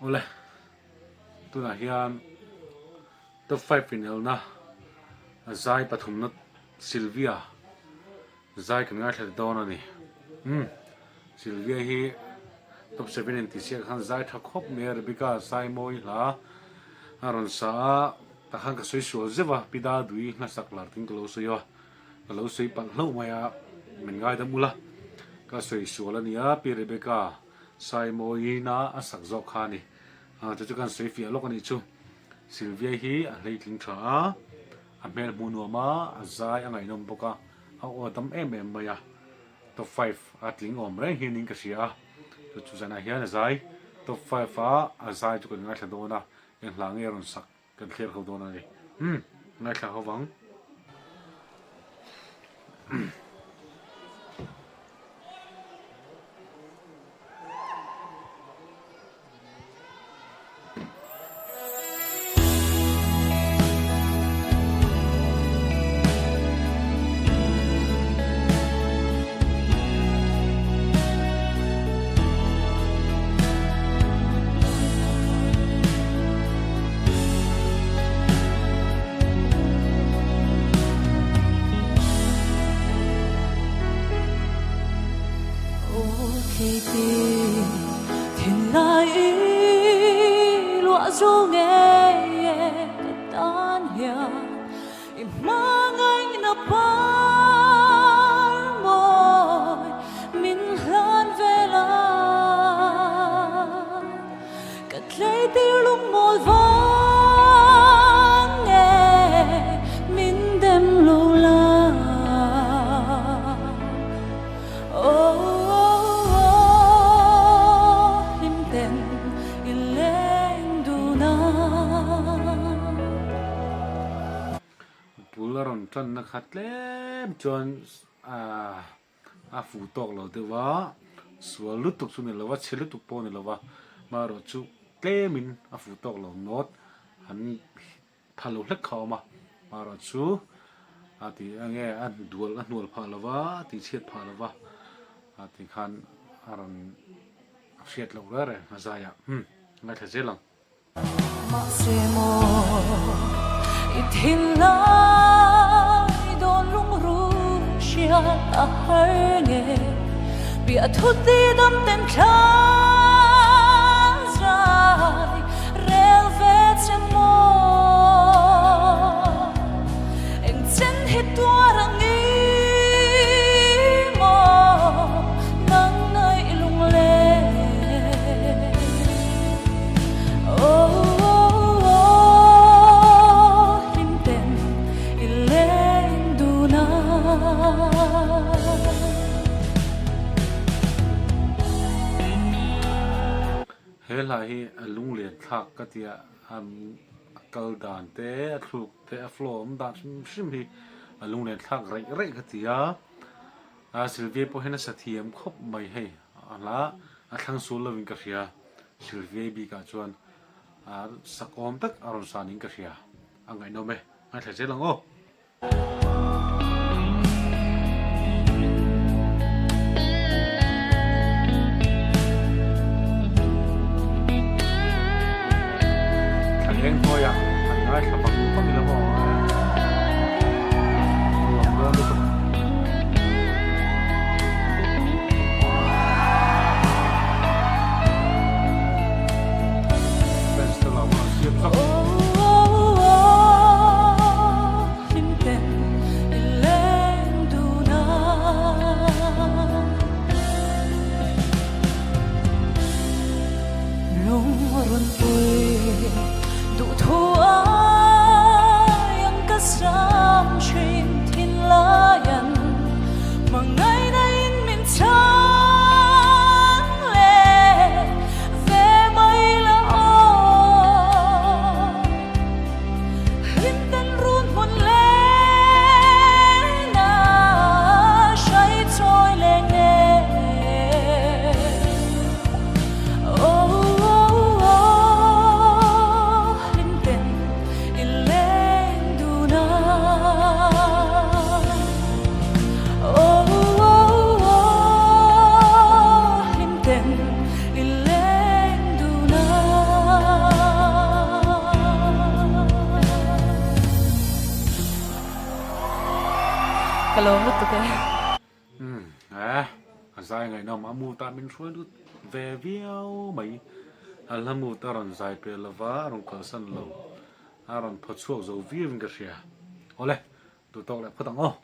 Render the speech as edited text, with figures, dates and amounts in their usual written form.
ole tu na hian top 5 final na zai pathum na Sylvia zai kan ngai thla don ani Sylvia hi top 7 in tisia khan zai tha khop mer bika sai moi la aron sa ta khan ka soi so zewa pida dui na sak lar ting lo so yo lo soi pang lo maya min ngai da mula ka soi so la nia pi Rebecca sai moi na asak zo khani chu kan soi fi lo kan chu Sylvia hi a leiting tha a mel munoma a zai angai nom boka a odam em maya top 5 atling om re hining ka sia chu zana hian zai top 5 a zai chu kan ngai thla dona en hlang e ron sak kan thler kho dona ni ngai thla hawang thiên lai lụa ru nghe tan hiền mang anh na par môi min lan về la cất lấy tiêu lung một vang nghe min đêm lâu la pularon ton na khatlem chon a fu tok lo de wa swal lutuk chu ne lo wa chelutuk po ne lo wa maro chu tlemin a fu tok lo not han phalo hlek khaw ma maro chu ati ange an dual an nual pha lo wa ti chet pha lo wa ati khan aron fiat lo re mazaya ngai thajelang Maximo thiên lai đón lung ru chia ta hơi nghe bịa thốt đi đâm tên cha dài reo về trên môi anh chân hết tua rằng nghĩ mò nắng nơi lung lên hela hi alung le thak ka tia kal dan te thluk te flom dan sim hi alung le thak rei ka tia Sylvia po hena sathiam khop mai hei ala a thlang sul lovin ka ria Sylvia bi ka chuan sakom tak aron sanin ka ria angai no me ngai thla chelang o thôi à, anh nói là vẫn có gì là bỏ đủ thua kalom lu tu ke zai ngày nào mà mua ta mình xuôi được về viêu mấy là mua ta còn zai pe là vá còn có sân lâu còn phát xuất dầu viêm cái gì à ole tụi tao lại phát tăng ô